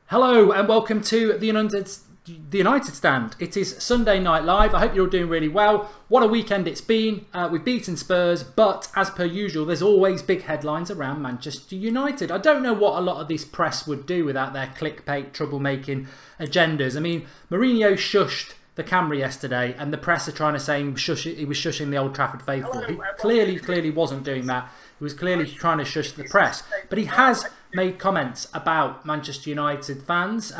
Hello and welcome to the United Stand. It is Sunday Night Live. I hope you're all doing really well. What a weekend it's been. We've beaten Spurs, but as per usual, there's always big headlines around Manchester United. I don't know what a lot of this press would do without their clickbait, troublemaking agendas. I mean, Mourinho shushed the camera yesterday, and the press are trying to say he was shushing the Old Trafford faithful. He clearly wasn't doing that. He was clearly trying to shush the press, but he has made comments about Manchester United fans.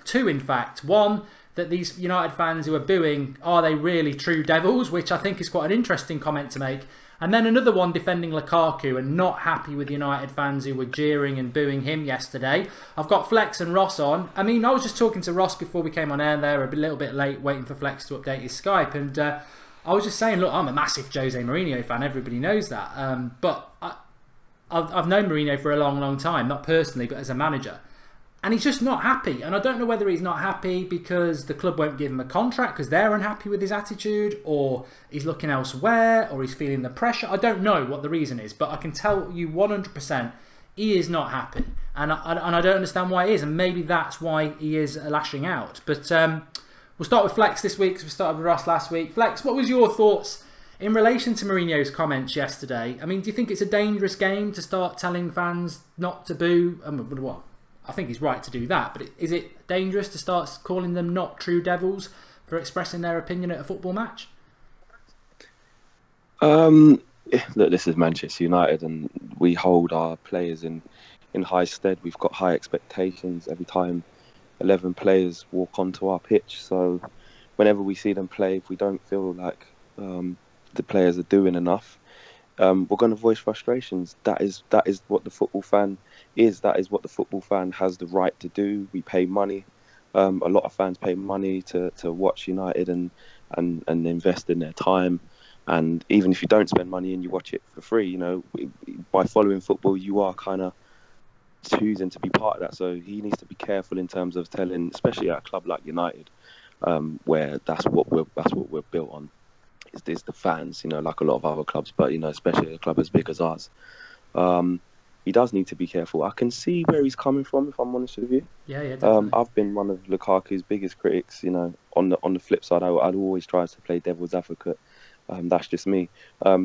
Two, in fact. One, that these United fans who are booing, are they really true devils? Which I think is quite an interesting comment to make. And then another one defending Lukaku and not happy with United fans who were jeering and booing him yesterday. I've got Flex and Ross on. I mean, I was just talking to Ross before we came on air there, a little bit late, waiting for Flex to update his Skype. And I was just saying, look, I'm a massive Jose Mourinho fan. Everybody knows that. But I've known Mourinho for a long time, not personally, but as a manager. And he's just not happy. And I don't know whether he's not happy because the club won't give him a contract because they're unhappy with his attitude, or he's looking elsewhere, or he's feeling the pressure. I don't know what the reason is, but I can tell you 100% he is not happy. And I don't understand why he is. And maybe that's why he is lashing out. But we'll start with Flex this week because we started with Ross last week. Flex, what was your thoughts in relation to Mourinho's comments yesterday? I mean, do you think it's a dangerous game to start telling fans not to boo? Well, I think he's right to do that, but is it dangerous to start calling them not true devils for expressing their opinion at a football match? Look, this is Manchester United, and we hold our players in high stead. We've got high expectations every time 11 players walk onto our pitch. So whenever we see them play, if we don't feel like the players are doing enough, we're going to voice frustrations. That is what the football fan is. That is what the football fan has the right to do. We pay money. A lot of fans pay money to watch United and invest in their time. And even if you don't spend money and you watch it for free, you know, by following football, you are kind of choosing to be part of that. So he needs to be careful in terms of telling, especially at a club like United, where that's what we're built on. Is the fans, you know, like a lot of other clubs, but, you know, especially a club as big as ours. He does need to be careful. I can see where he's coming from, if I'm honest with you. Yeah, definitely. I've been one of Lukaku's biggest critics, you know. On the flip side, I'd always try to play devil's advocate. That's just me.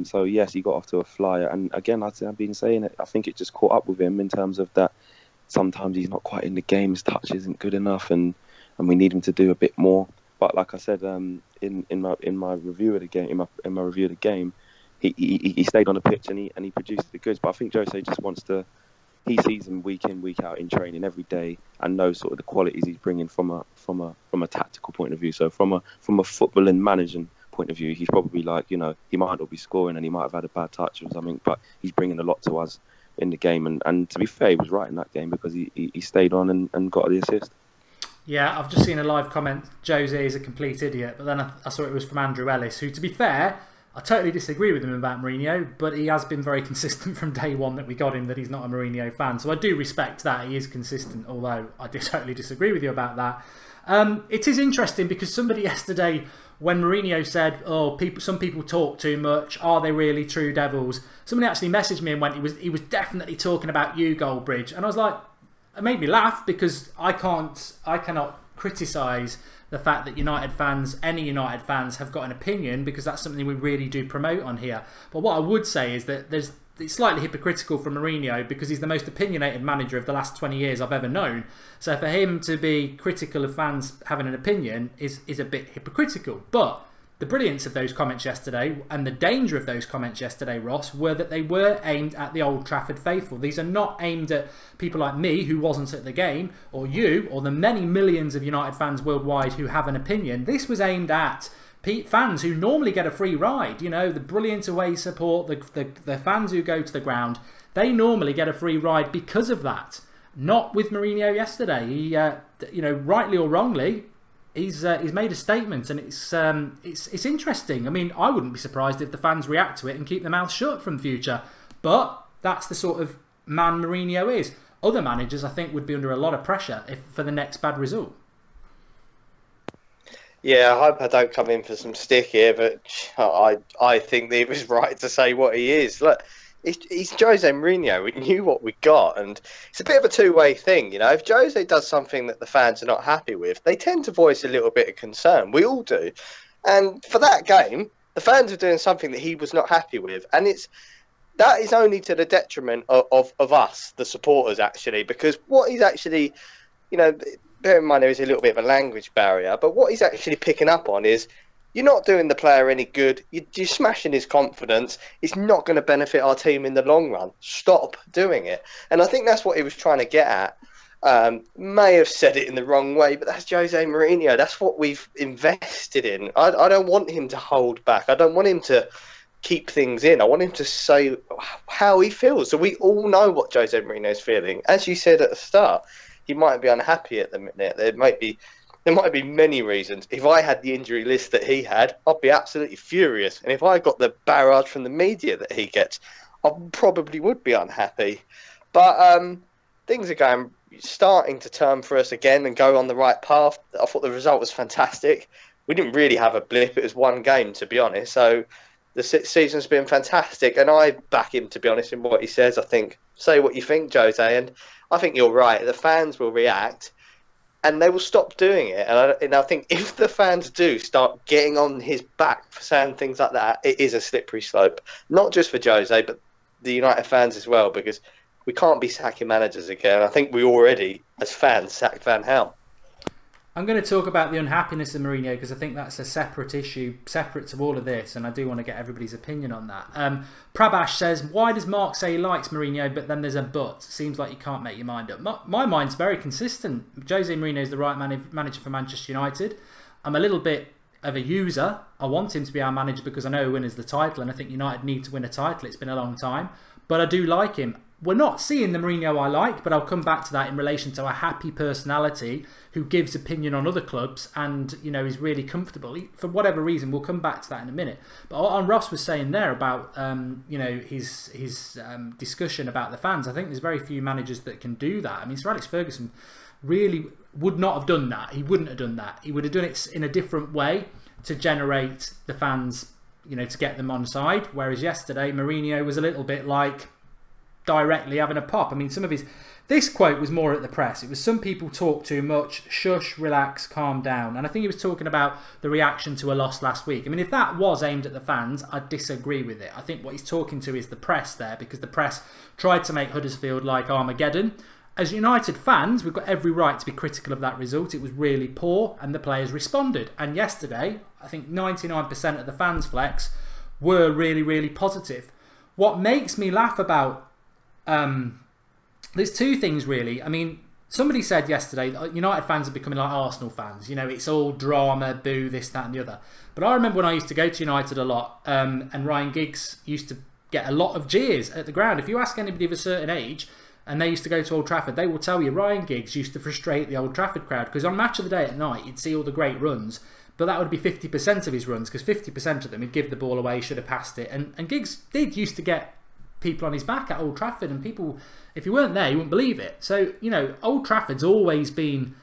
So, yes, he got off to a flyer. And again, I've been saying it, I think it just caught up with him in terms of that sometimes he's not quite in the game, his touch isn't good enough, and we need him to do a bit more. But like I said, in my review of the game, he stayed on the pitch and he produced the goods. But I think Jose just wants to. He sees him week in, week out in training every day and knows sort of the qualities he's bringing from a tactical point of view. So from a football and managing point of view, he's probably like, you know, he might not be scoring and he might have had a bad touch or something, but he's bringing a lot to us in the game. And to be fair, he was right in that game because he stayed on and got the assist. Yeah, I've just seen a live comment, Jose is a complete idiot, but then I saw it was from Andrew Ellis, who, to be fair, I totally disagree with him about Mourinho, but he has been very consistent from day one that we got him that he's not a Mourinho fan. So I do respect that, he is consistent, although I totally disagree with you about that. It is interesting because somebody yesterday, when Mourinho said, oh, some people talk too much, are they really true devils? Somebody actually messaged me and went, he was definitely talking about you, Goldbridge. And I was like, it made me laugh because I cannot criticise the fact that any United fans have got an opinion, because that's something we really do promote on here. But what I would say is that it's slightly hypocritical from Mourinho because he's the most opinionated manager of the last 20 years I've ever known. So for him to be critical of fans having an opinion is a bit hypocritical. But the brilliance of those comments yesterday and the danger of those comments yesterday, Ross, were that they were aimed at the Old Trafford faithful. These are not aimed at people like me who wasn't at the game, or you, or the many millions of United fans worldwide who have an opinion. This was aimed at fans who normally get a free ride. You know, the brilliant away support, the fans who go to the ground, they normally get a free ride because of that. Not with Mourinho yesterday. He, you know, rightly or wrongly, he's made a statement, and it's interesting. I mean, I wouldn't be surprised if the fans react to it and keep their mouths shut from future. But that's the sort of man Mourinho is. Other managers, I think, would be under a lot of pressure for the next bad result. Yeah, I hope I don't come in for some stick here, but I think that it was right to say what he is. Look, he's Jose Mourinho. We knew what we got, and it's a bit of a two-way thing, you know. If Jose does something that the fans are not happy with, they tend to voice a little bit of concern. We all do, and for that game, the fans are doing something that he was not happy with, and that is only to the detriment of us, the supporters, actually, because what he's actually, you know, bear in mind there is a little bit of a language barrier, but what he's actually picking up on is you're not doing the player any good. You're smashing his confidence. It's not going to benefit our team in the long run. Stop doing it. And I think that's what he was trying to get at. May have said it in the wrong way, but that's Jose Mourinho. That's what we've invested in. I don't want him to hold back. I don't want him to keep things in. I want him to say how he feels. So we all know what Jose Mourinho's feeling. As you said at the start, he might be unhappy at the minute. There might be many reasons. If I had the injury list that he had, I'd be absolutely furious. And if I got the barrage from the media that he gets, I probably would be unhappy. But things are starting to turn for us again and go on the right path. I thought the result was fantastic. We didn't really have a blip. It was one game, to be honest. So the season's been fantastic. And I back him, to be honest, in what he says. I think, say what you think, Jose. And I think you're right. The fans will react. And they will stop doing it. And I think if the fans do start getting on his back for saying things like that, it is a slippery slope. Not just for Jose, but the United fans as well, because we can't be sacking managers again. I think we already, as fans, sacked Van Gaal. I'm going to talk about the unhappiness of Mourinho because I think that's a separate issue, separate to all of this, and I do want to get everybody's opinion on that. Prabash says, why does Mark say he likes Mourinho, but then there's a but? Seems like you can't make your mind up. My mind's very consistent. Jose Mourinho is the right manager for Manchester United. I'm a little bit of a user. I want him to be our manager because I know he wins the title, and I think United need to win a title. It's been a long time, but I do like him. We're not seeing the Mourinho I like, but I'll come back to that in relation to a happy personality who gives opinion on other clubs and, you know, is really comfortable. For whatever reason, we'll come back to that in a minute. But on Ross was saying there about, you know, his discussion about the fans, I think there's very few managers that can do that. I mean, Sir Alex Ferguson really would not have done that. He wouldn't have done that. He would have done it in a different way to generate the fans, you know, to get them on side. Whereas yesterday, Mourinho was a little bit like directly having a pop. I mean, this quote was more at the press. It was, some people talk too much, shush, relax, calm down. And I think he was talking about the reaction to a loss last week. I mean, if that was aimed at the fans, I'd disagree with it. I think what he's talking to is the press there, because the press tried to make Huddersfield like Armageddon. As United fans, we've got every right to be critical of that result. It was really poor and the players responded. And yesterday, I think 99% of the fans' flex were really, really positive. What makes me laugh about there's two things really. I mean, somebody said yesterday that United fans are becoming like Arsenal fans. You know, it's all drama, boo, this, that and the other. But I remember when I used to go to United a lot, and Ryan Giggs used to get a lot of jeers at the ground. If you ask anybody of a certain age and they used to go to Old Trafford, they will tell you Ryan Giggs used to frustrate the Old Trafford crowd, because on Match of the Day at night you'd see all the great runs, but that would be 50% of his runs, because 50% of them he'd give the ball away, should have passed it. And Giggs used to get people on his back at Old Trafford, and people, if you weren't there, you wouldn't believe it. So, you know, Old Trafford's always been,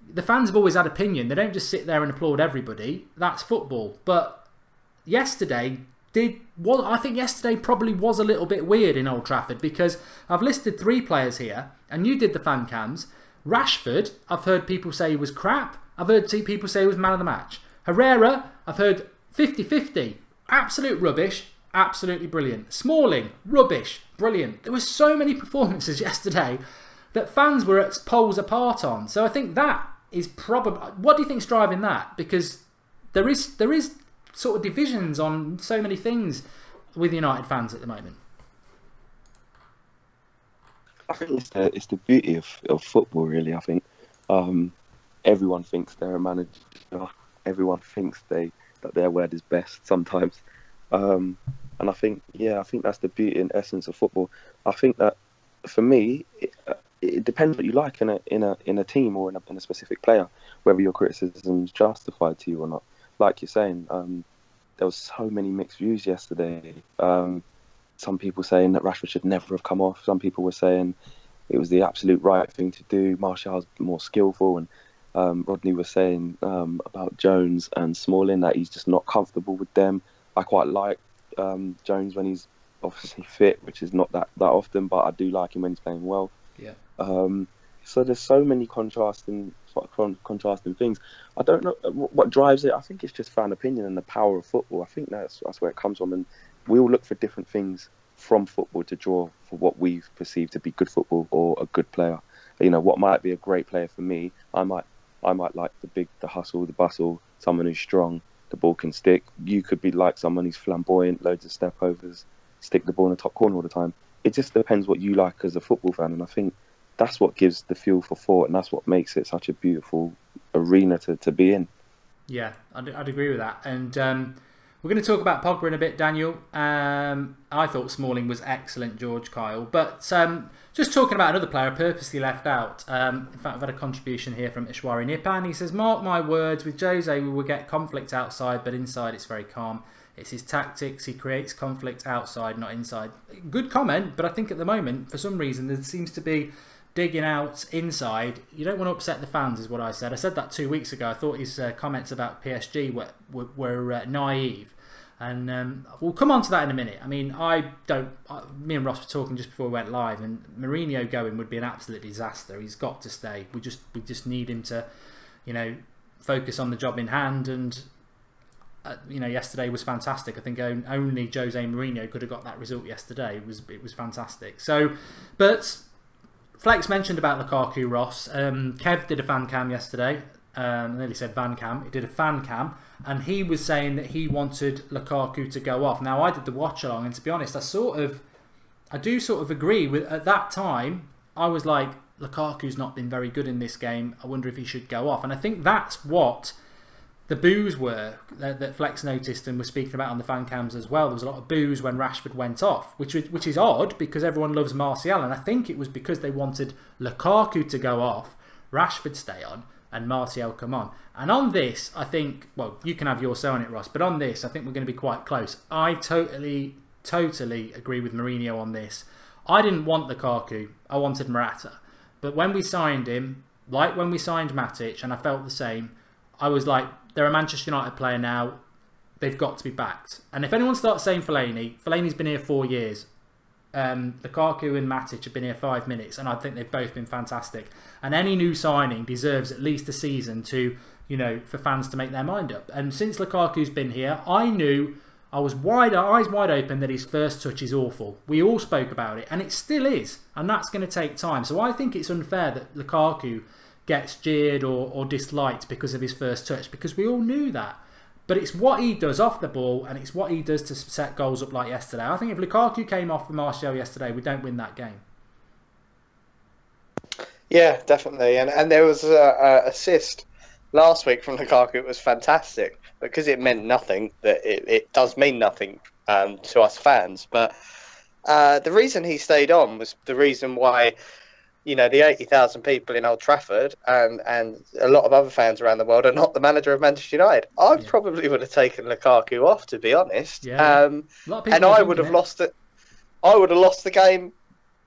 the fans have always had opinion. They don't just sit there and applaud everybody. That's football. But yesterday I think yesterday probably was a little bit weird in Old Trafford, because I've listed 3 players here, and you did the fan cams. Rashford, I've heard people say he was crap. I've heard people say he was man of the match. Herrera, I've heard 50-50. Absolute rubbish. Absolutely brilliant. Smalling, rubbish, brilliant. There were so many performances yesterday that fans were at poles apart on. So I think that is probably... What do you think's driving that? Because there is sort of divisions on so many things with United fans at the moment. I think it's the beauty of football, really. I think everyone thinks they're a manager. Everyone thinks that their word is best sometimes. And I think that's the beauty and essence of football. I think that for me, it depends what you like in a team or in a specific player, whether your criticism is justified to you or not. Like you're saying, there was so many mixed views yesterday. Some people saying that Rashford should never have come off. Some people were saying it was the absolute right thing to do. Martial's more skillful, and Rodney was saying about Jones and Smalling that he's just not comfortable with them. I quite like Jones when he's obviously fit, which is not that often, but I do like him when he's playing well. Yeah. So there's so many contrasting things. I don't know what drives it. I think it's just fan opinion and the power of football. I think that's where it comes from, and we all look for different things from football to draw for what we perceive to be good football or a good player. You know, what might be a great player for me, I might like the hustle, the bustle, someone who's strong, the ball can stick. You could be like someone who's flamboyant, loads of step overs, stick the ball in the top corner all the time. It just depends what you like as a football fan, and I think that's what gives the fuel for thought, and that's what makes it such a beautiful arena to be in. Yeah, I'd agree with that. And we're going to talk about Pogba in a bit, Daniel. I thought Smalling was excellent, George Kyle. But just talking about another player I purposely left out. In fact, I've had a contribution here from Ishwari Nipan. He says, "Mark my words, with Jose we will get conflict outside, but inside it's very calm. It's his tactics. He creates conflict outside, not inside." Good comment, but I think at the moment, for some reason, there seems to be digging out inside. You don't want to upset the fans, is what I said. I said that 2 weeks ago. I thought his comments about PSG were naive. And we'll come on to that in a minute. I mean, me and Ross were talking just before we went live, and Mourinho going would be an absolute disaster. He's got to stay. We just need him to, focus on the job in hand. And yesterday was fantastic. I think only Jose Mourinho could have got that result yesterday. It was fantastic. So, but Flex mentioned about Lukaku, Ross. Kev did a fan cam yesterday. I nearly said van cam. He did a fan cam, and he was saying that he wanted Lukaku to go off. Now, I did the watch along, and to be honest, I do sort of agree with. At that time, I was like, Lukaku's not been very good in this game. I wonder if he should go off. And I think that's what the boos were that Flex noticed and was speaking about on the fan cams as well. There was a lot of boos when Rashford went off, which is odd because everyone loves Martial, and I think it was because they wanted Lukaku to go off, Rashford stay on, and Martial come on. And on this, I think, well, you can have your say on it, Ross, but on this, I think we're going to be quite close. I totally agree with Mourinho on this. I didn't want Lukaku. I wanted Morata. But when we signed him, like when we signed Matic, and I felt the same, I was like, they're a Manchester United player now. They've got to be backed. And if anyone starts saying Fellaini's been here 4 years. Lukaku and Matic have been here 5 minutes, and I think they've both been fantastic. And any new signing deserves at least a season to, for fans to make their mind up. And since Lukaku's been here, I knew I was eyes wide open that his first touch is awful. We all spoke about it, and it still is, and that's going to take time. So I think it's unfair that Lukaku gets jeered or disliked because of his first touch, because we all knew that. But it's what he does off the ball, and it's what he does to set goals up like yesterday. I think if Lukaku came off for Martial yesterday, we don't win that game. Yeah, definitely. And there was an assist last week from Lukaku. It was fantastic, because it meant nothing. That it does mean nothing to us fans. But the reason he stayed on was the reason why, the 80,000 people in Old Trafford and a lot of other fans around the world are not the manager of Manchester United. I probably would have taken Lukaku off, to be honest. Yeah. And I would have lost it. I would have lost the game.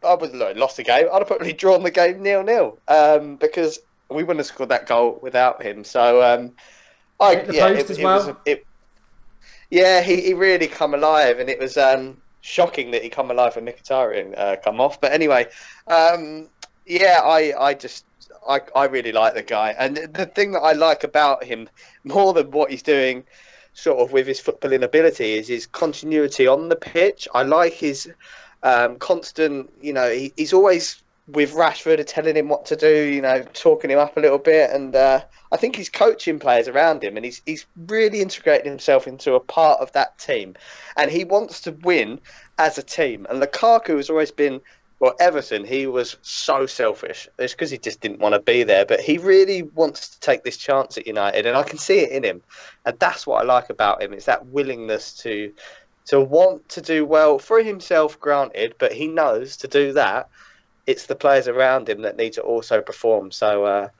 I would have lost the game. I'd have probably drawn the game 0-0 because we wouldn't have scored that goal without him. So, he really come alive, and it was shocking that he come alive when Mkhitaryan come off. But anyway. I really like the guy, and the thing that I like about him more than what he's doing sort of with his footballing ability is his continuity on the pitch. I like his constant, he's always with Rashford telling him what to do, talking him up a little bit, and I think he's coaching players around him, and he's really integrating himself into a part of that team, and he wants to win as a team. And Lukaku has always been, well, Everton, he was so selfish. It's because he just didn't want to be there. But he really wants to take this chance at United, and I can see it in him. And that's what I like about him. It's that willingness to want to do well for himself, granted, but he knows to do that, it's the players around him that need to also perform. So, I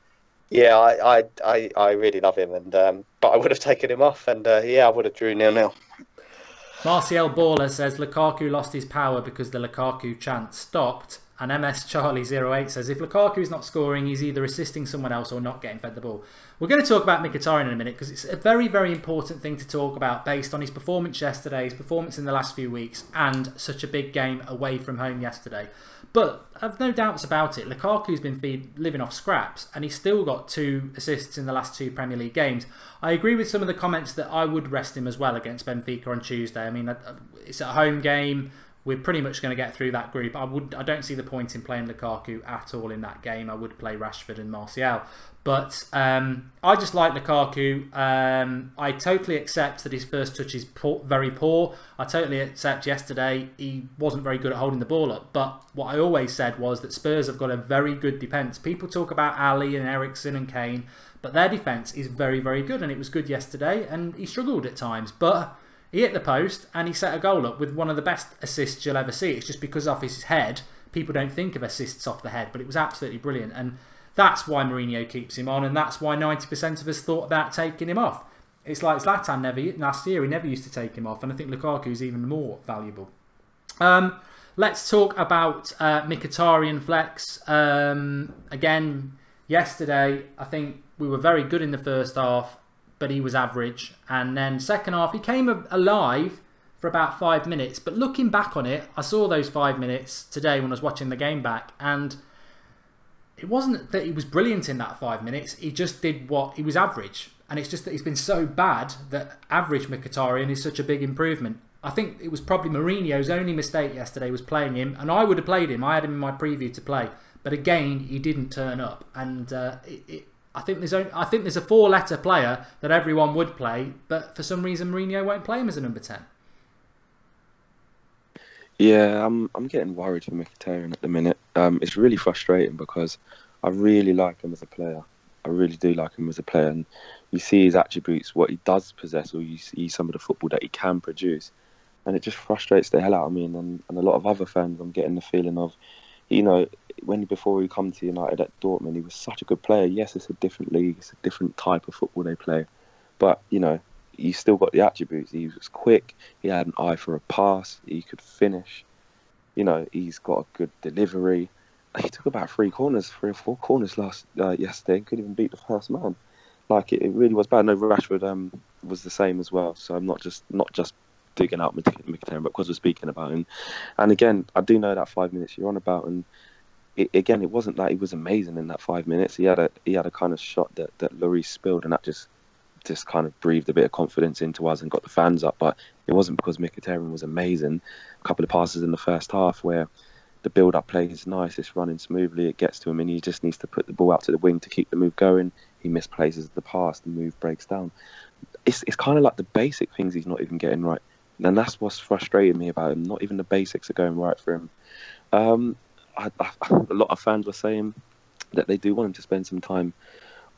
really love him. And but I would have taken him off, and I would have drew 0-0. Martial Baller says Lukaku lost his power because the Lukaku chant stopped And MS Charlie 08 says, if Lukaku is not scoring, he's either assisting someone else or not getting fed the ball. We're going to talk about Mkhitaryan in a minute because it's a very, very important thing to talk about based on his performance yesterday, his performance in the last few weeks, and such a big game away from home yesterday. But I've no doubts about it. Lukaku's been living off scraps, and he's still got 2 assists in the last 2 Premier League games. I agree with some of the comments that I would rest him as well against Benfica on Tuesday. I mean, it's a home game. We're pretty much going to get through that group. I don't see the point in playing Lukaku at all in that game. I would play Rashford and Martial. But I just like Lukaku. I totally accept that his first touch is very poor. I totally accept yesterday he wasn't very good at holding the ball up. But what I always said was that Spurs have got a very good defence. People talk about Ali and Eriksen and Kane, but their defence is very, very good. And it was good yesterday, and he struggled at times. But he hit the post and he set a goal up with one of the best assists you'll ever see. It's just because off his head, people don't think of assists off the head, but it was absolutely brilliant. And that's why Mourinho keeps him on, and that's why 90% of us thought about taking him off. It's like Zlatan last year, he never used to take him off, and I think Lukaku is even more valuable. Let's talk about Mkhitaryan flex. Again, yesterday, I think we were very good in the first half, but he was average. And then second half, he came alive for about 5 minutes. But looking back on it, I saw those 5 minutes today when I was watching the game back. And it wasn't that he was brilliant in that 5 minutes. He just did what he was average. And it's just that he's been so bad that average Mkhitaryan is such a big improvement. I think it was probably Mourinho's only mistake yesterday was playing him. And I would have played him. I had him in my preview to play. But again, he didn't turn up. And I think there's a 4-letter player that everyone would play, but for some reason Mourinho won't play him as a number 10. Yeah, I'm getting worried for Mkhitaryan at the minute. It's really frustrating because I really like him as a player. I really do like him as a player, and you see his attributes, what he does possess, or you see some of the football that he can produce, and it just frustrates the hell out of me and a lot of other fans. I'm getting the feeling of, you know, before he come to United at Dortmund, he was such a good player. Yes, it's a different league, it's a different type of football they play, but you know, he still got the attributes. He was quick, he had an eye for a pass, he could finish, you know, he's got a good delivery. He took about 3 or 4 corners yesterday and couldn't even beat the first man. Like it really was bad. No, Rashford was the same as well. So I'm not just digging out Mkhitaryan, but because we're speaking about him. And again, I do know that 5 minutes you're on about, and it wasn't that he was amazing in that 5 minutes. He had a kind of shot that Lloris spilled, and that just kind of breathed a bit of confidence into us and got the fans up. But it wasn't because Mkhitaryan was amazing. A couple of passes in the first half where the build-up play is nice, it's running smoothly, it gets to him, and he just needs to put the ball out to the wing to keep the move going. He misplaces the pass, the move breaks down. It's kind of like the basic things he's not even getting right. And that's what's frustrating me about him. Not even the basics are going right for him. A lot of fans were saying that they do want him to spend some time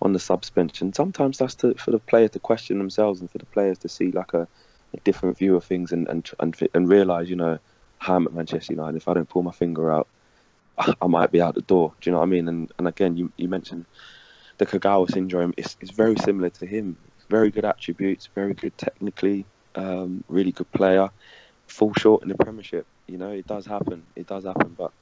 on the suspension. Sometimes that's for the players to question themselves and for the players to see like a different view of things and realise, you know, how I'm at Manchester United. If I don't pull my finger out, I might be out the door. Do you know what I mean? And again, you mentioned the Kagawa syndrome. It's very similar to him. Very good attributes, very good technically, really good player. Fall short in the Premiership. You know, it does happen. But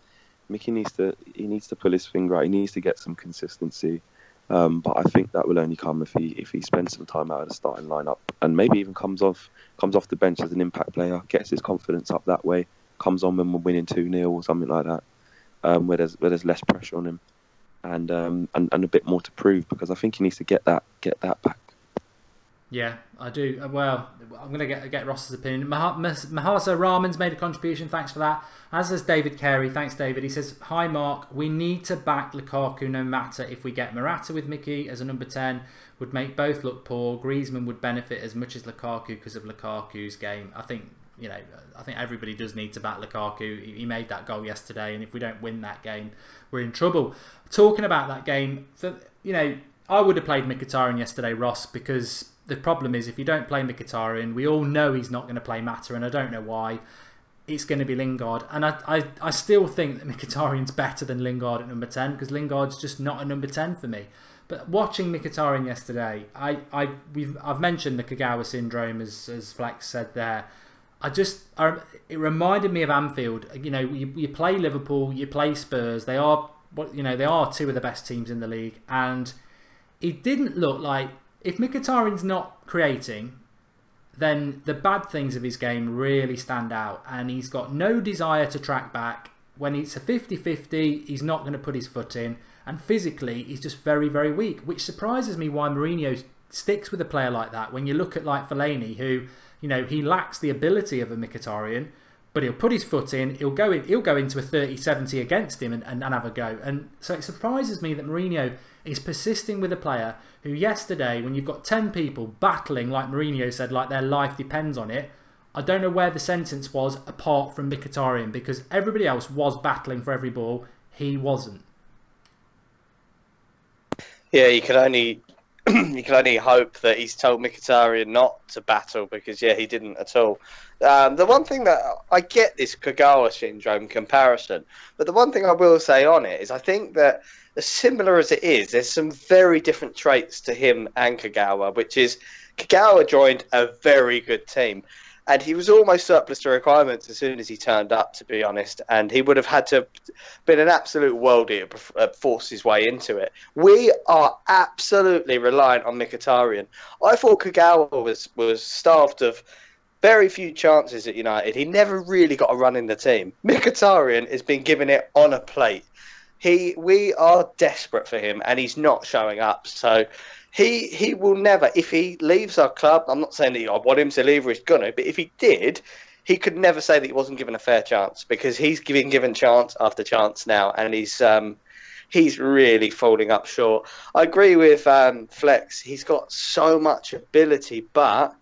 Mickey needs to pull his finger out. He needs to get some consistency. But I think that will only come if he spends some time out of the starting lineup and maybe even comes off the bench as an impact player, gets his confidence up that way, comes on when we're winning 2-0 or something like that, where there's less pressure on him and a bit more to prove, because I think he needs to get that back. Yeah, I do. Well, I'm going to get Ross's opinion. Mahasa Rahman's made a contribution. Thanks for that. As does David Carey. Thanks, David. He says, hi, Mark. We need to back Lukaku no matter if we get Morata with Mickey as a number 10. Would make both look poor. Griezmann would benefit as much as Lukaku because of Lukaku's game. I think everybody does need to back Lukaku. He made that goal yesterday, and if we don't win that game, we're in trouble. Talking about that game, I would have played Mkhitaryan yesterday, Ross, because the problem is if you don't play Mkhitaryan, we all know he's not going to play Mata, and I don't know why. It's going to be Lingard, and I still think that Mkhitaryan's better than Lingard at number 10, because Lingard's just not a number 10 for me. But watching Mkhitaryan yesterday, I've mentioned the Kagawa syndrome, as Flex said there. it reminded me of Anfield. You know, you play Liverpool, you play Spurs. They are two of the best teams in the league, and it didn't look like, if Mkhitaryan's not creating, then the bad things of his game really stand out, and he's got no desire to track back. When it's a 50-50, he's not going to put his foot in, and physically he's just very, very weak, which surprises me why Mourinho sticks with a player like that. When you look at like Fellaini, who, you know, he lacks the ability of a Mkhitaryan, but he'll put his foot in, he'll go into a 30-70 against him and have a go. And so it surprises me that Mourinho is persisting with a player who yesterday, when you've got 10 people battling, like Mourinho said, like their life depends on it, I don't know where the sentence was apart from Mkhitaryan, because everybody else was battling for every ball. He wasn't. Yeah, you can only hope that he's told Mkhitaryan not to battle, because yeah, he didn't at all. The one thing that I get this Kagawa syndrome comparison, but the one thing I will say on it is I think that as similar as it is, there's some very different traits to him and Kagawa, which is Kagawa joined a very good team. And he was almost surplus to requirements as soon as he turned up, to be honest. And he would have had to have been an absolute worldie to force his way into it. We are absolutely reliant on Mkhitaryan. I thought Kagawa was starved of very few chances at United. He never really got a run in the team. Mkhitaryan has been given it on a plate. We are desperate for him, and he's not showing up. So he will never, if he leaves our club, I'm not saying that I want him to leave or he's gonna, but if he did, he could never say that he wasn't given a fair chance, because he's been given chance after chance now, and he's really folding up short. I agree with Flex. He's got so much ability, but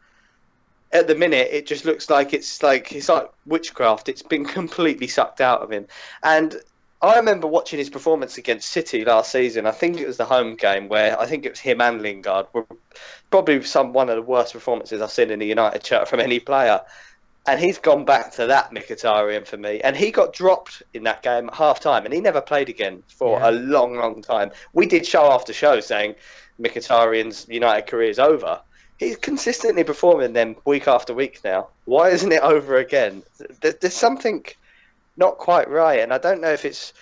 at the minute it just looks like it's like witchcraft. It's been completely sucked out of him. And I remember watching his performance against City last season. I think it was the home game where I think it was him and Lingard were probably one of the worst performances I've seen in the United shirt from any player. And he's gone back to that Mkhitaryan for me. And he got dropped in that game at half-time, and he never played again for a long, long time. We did show after show saying Mkhitaryan's United career is over. He's consistently performing them week after week now. Why isn't it over again? There's something not quite right, and I don't know if it's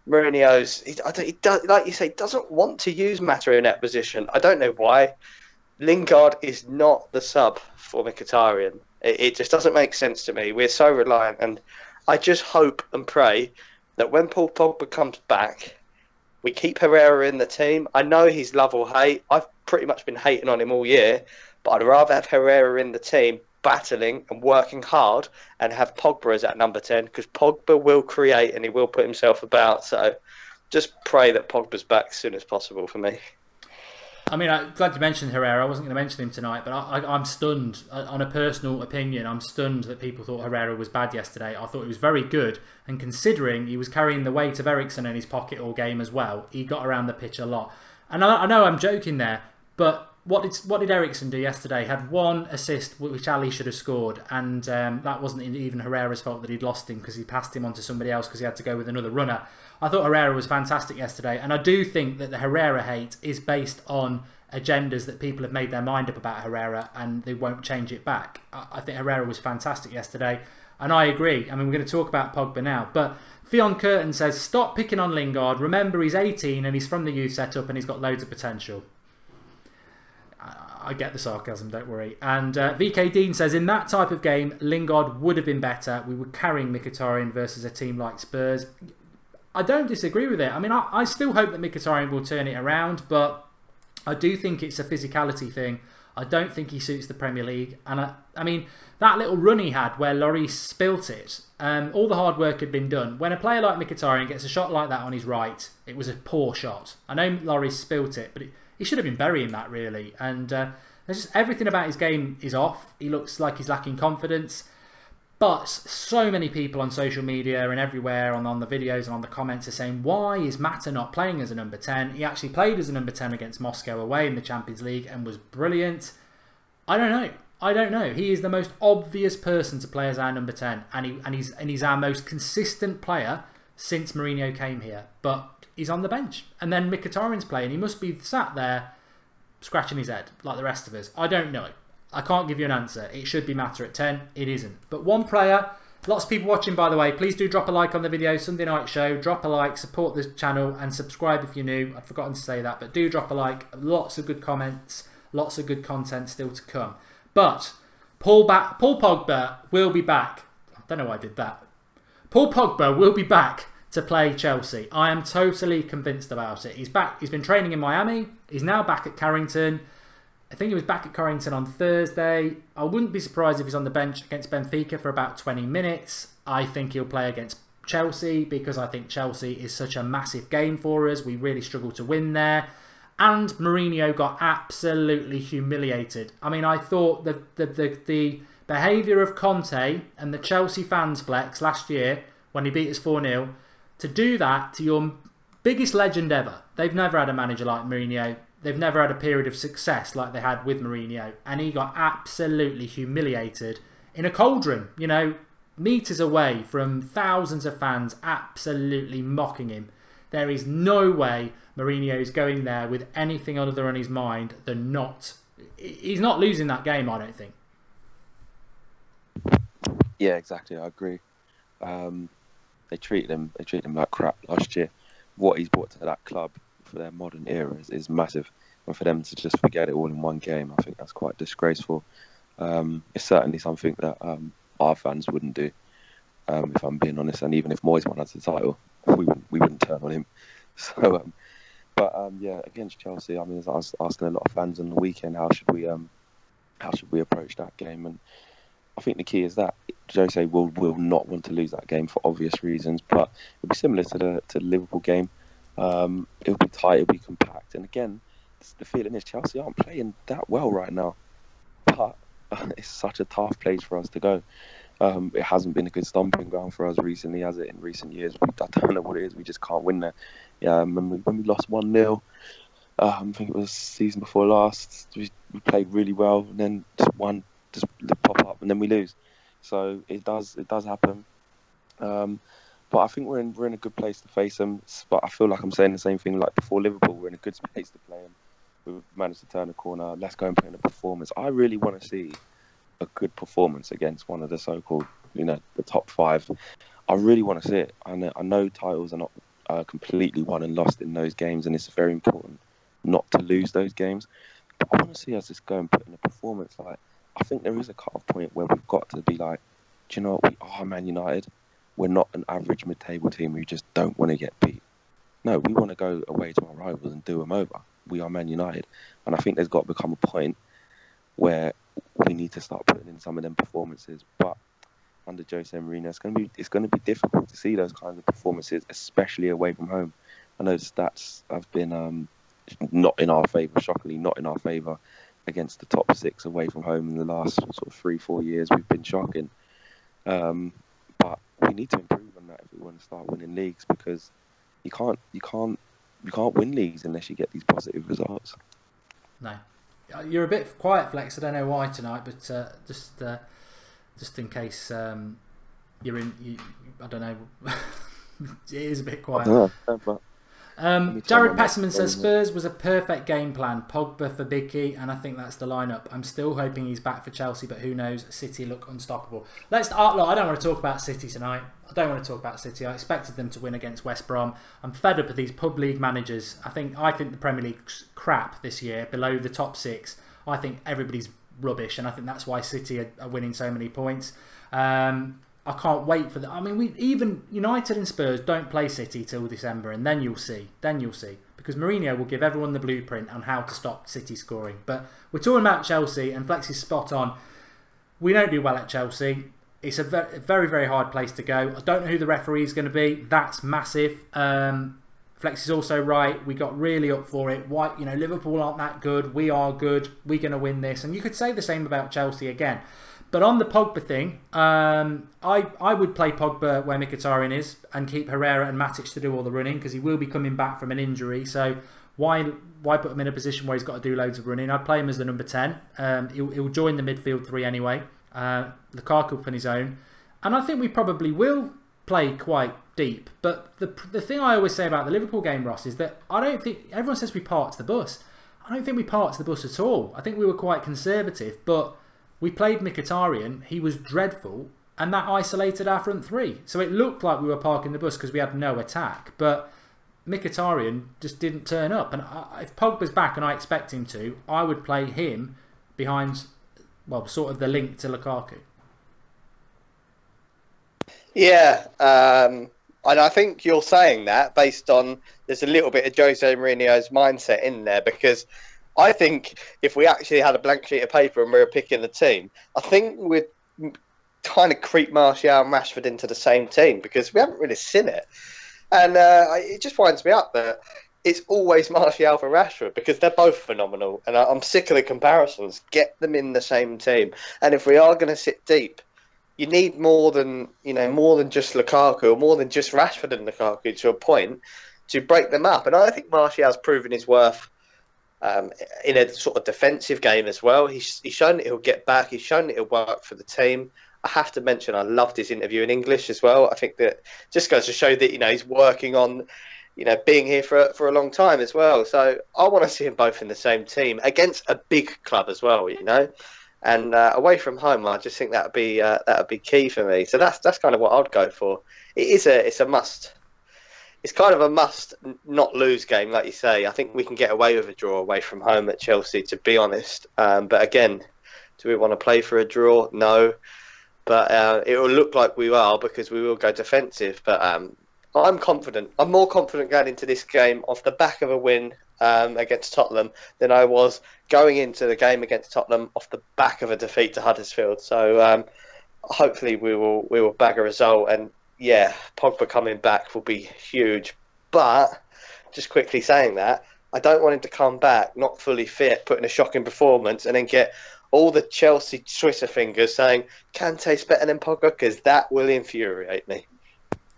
Mourinho's. He does, like you say, doesn't want to use Mata in that position. I don't know why. Lingard is not the sub for Mkhitaryan. It just doesn't make sense to me. We're so reliant, and I just hope and pray that when Paul Pogba comes back, we keep Herrera in the team. I know he's love or hate. I've pretty much been hating on him all year, but I'd rather have Herrera in the team, battling and working hard, and have Pogba as at number 10, because Pogba will create and he will put himself about. So just pray that Pogba's back as soon as possible for me. I mean, I'm glad you mentioned Herrera. I wasn't going to mention him tonight, but I'm stunned. On a personal opinion, I'm stunned that people thought Herrera was bad yesterday. I thought he was very good, and considering he was carrying the weight of Eriksen in his pocket all game as well, he got around the pitch a lot. And I know I'm joking there, but what did Eriksen do yesterday? Had one assist which Ali should have scored, and that wasn't even Herrera's fault that he'd lost him, because he passed him on to somebody else because he had to go with another runner. I thought Herrera was fantastic yesterday, and I do think that the Herrera hate is based on agendas that people have made their mind up about Herrera, and they won't change it back. I think Herrera was fantastic yesterday, and I agree. I mean, we're going to talk about Pogba now, but Fionn Curtin says, stop picking on Lingard. Remember, he's 18 and he's from the youth setup and he's got loads of potential. I get the sarcasm, don't worry. And VK Dean says, in that type of game, Lingard would have been better. We were carrying Mkhitaryan versus a team like Spurs. I don't disagree with it. I mean, I still hope that Mkhitaryan will turn it around, but I do think it's a physicality thing. I don't think he suits the Premier League. And I mean, that little run he had where Lloris spilt it, all the hard work had been done. When a player like Mkhitaryan gets a shot like that on his right, it was a poor shot. I know Lloris spilt it, but he should have been burying that, really. And there's just everything about his game is off. He looks like he's lacking confidence. But so many people on social media and everywhere on the videos and on the comments are saying, why is Mata not playing as a number 10? He actually played as a number 10 against Moscow away in the Champions League and was brilliant. I don't know. I don't know. He is the most obvious person to play as our number 10, and he's our most consistent player since Mourinho came here. But he's on the bench, and then Mkhitaryan's playing. He must be sat there scratching his head like the rest of us. I don't know. I can't give you an answer. It should be Mata at 10. It isn't. But one player, lots of people watching, by the way. Please do drop a like on the video. Sunday Night Show. Drop a like, support this channel, and subscribe if you're new. I'd forgotten to say that, but do drop a like. Lots of good comments. Lots of good content still to come. But Paul Pogba will be back. I don't know why I did that. Paul Pogba will be back to play Chelsea. I am totally convinced about it. He's back. He's been training in Miami. He's now back at Carrington. I think he was back at Carrington on Thursday. I wouldn't be surprised if he's on the bench against Benfica for about 20 minutes. I think he'll play against Chelsea because I think Chelsea is such a massive game for us. We really struggle to win there. And Mourinho got absolutely humiliated. I mean, I thought the behaviour of Conte and the Chelsea fans flex last year when he beat us 4-0, to do that to your biggest legend ever. They've never had a manager like Mourinho. They've never had a period of success like they had with Mourinho. And he got absolutely humiliated in a cauldron, you know, metres away from thousands of fans absolutely mocking him. There is no way Mourinho is going there with anything other on his mind than not... He's not losing that game, I don't think. Yeah, exactly. I agree. They treated him like crap last year. What he's brought to that club for their modern era is massive, and for them to just forget it all in one game, I think that's quite disgraceful. It's certainly something that our fans wouldn't do, if I'm being honest. And even if Moyes won us the title, we wouldn't turn on him. So, yeah, against Chelsea, I mean, I was asking a lot of fans on the weekend, how should we approach that game? And I think the key is that Jose will not want to lose that game for obvious reasons, but it'll be similar to the Liverpool game. It'll be tight, it'll be compact, and again, the feeling is Chelsea aren't playing that well right now, but it's such a tough place for us to go. It hasn't been a good stomping ground for us recently, has it? In recent years, I don't know what it is. We just can't win there. When we lost 1-0, I think it was season before last. We played really well, and then just pop up, and then we lose. So it does happen. But I think we're in a good place to face them. But I feel like I'm saying the same thing like before Liverpool. We're in a good place to play them. We've managed to turn a corner. Let's go and put in a performance. I really want to see a good performance against one of the so-called, the top 5. I really want to see it. I know titles are not completely won and lost in those games, and it's very important not to lose those games. But I want to see us just go and put in a performance. Like, I think there is a cut-off point where we've got to be like, do you know what? We are Man United. We're not an average mid-table team who just don't want to get beat. No, we want to go away to our rivals and do them over. We are Man United. And I think there's got to become a point where we need to start putting in some of them performances. But under Jose Mourinho, it's going to be difficult to see those kinds of performances, especially away from home. I know the stats have been not in our favour, shockingly not in our favour, against the top 6 away from home in the last sort of 3-4 years. We've been shocking. But we need to improve on that if we want to start winning leagues, because you can't win leagues unless you get these positive results. No. You're a bit quiet, Flex. I don't know why tonight, but just in case you're in, I don't know. It is a bit quiet. I don't know, but Jared Pesserman says Spurs was a perfect game plan. Pogba for Biggie, and I think that's the lineup. I'm still hoping he's back for Chelsea, but who knows? City look unstoppable. Look, I don't want to talk about City tonight. I don't want to talk about City. I expected them to win against West Brom. I'm fed up with these pub league managers. I think the Premier League's crap this year, below the top 6. I think everybody's rubbish, and I think that's why City are winning so many points. I can't wait for that. I mean, even United and Spurs don't play City till December, and then you'll see. Because Mourinho will give everyone the blueprint on how to stop City scoring. But we're talking about Chelsea, and Flex is spot on. We don't do well at Chelsea. It's a very, very hard place to go. I don't know who the referee is going to be. That's massive. Flex is also right. We got really up for it. Why, Liverpool aren't that good. We are good. We're going to win this. And you could say the same about Chelsea again. But on the Pogba thing, I would play Pogba where Mkhitaryan is and keep Herrera and Matic to do all the running, because he will be coming back from an injury. So why put him in a position where he's got to do loads of running? I'd play him as the number 10. He'll join the midfield 3 anyway. Lukaku up on his own. And I think we probably will play quite deep. But the thing I always say about the Liverpool game, Ross, is that I don't think... Everyone says we parked the bus. I don't think we parked the bus at all. I think we were quite conservative, but we played Mkhitaryan, he was dreadful, and that isolated our front three. So it looked like we were parking the bus because we had no attack, but Mkhitaryan just didn't turn up. And if Pogba's back, and I expect him to, I would play him behind, well, sort of the link to Lukaku. Yeah, and I think you're saying that based on there's a little bit of Jose Mourinho's mindset in there, because I think if we actually had a blank sheet of paper and we were picking the team, I think we'd kind of creep Martial and Rashford into the same team, because we haven't really seen it. And it just winds me up that it's always Martial for Rashford, because they're both phenomenal. And I'm sick of the comparisons. Get them in the same team. And if we are going to sit deep, you need more than just Lukaku, or more than just Rashford and Lukaku to a point to break them up. And I think Martial's proven his worth in a sort of defensive game as well. He's shown that he'll get back. He's shown that he'll work for the team. I have to mention, I loved his interview in English as well. I think that just goes to show that, he's working on, being here for a long time as well. So I want to see them both in the same team against a big club as well, And away from home, I just think that would be key for me. So that's kind of what I'd go for. It's a must. It's kind of a must not lose game, like you say. I think we can get away with a draw away from home at Chelsea, to be honest. But again, do we want to play for a draw? No. But it will look like we are, because we will go defensive. But I'm confident. I'm more confident going into this game off the back of a win against Tottenham than I was going into the game against Tottenham off the back of a defeat to Huddersfield. So hopefully we will bag a result. And yeah, Pogba coming back will be huge. But just quickly saying that, I don't want him to come back not fully fit, put in a shocking performance, and then get all the Chelsea Twitter fingers saying Kante's better than Pogba, because that will infuriate me.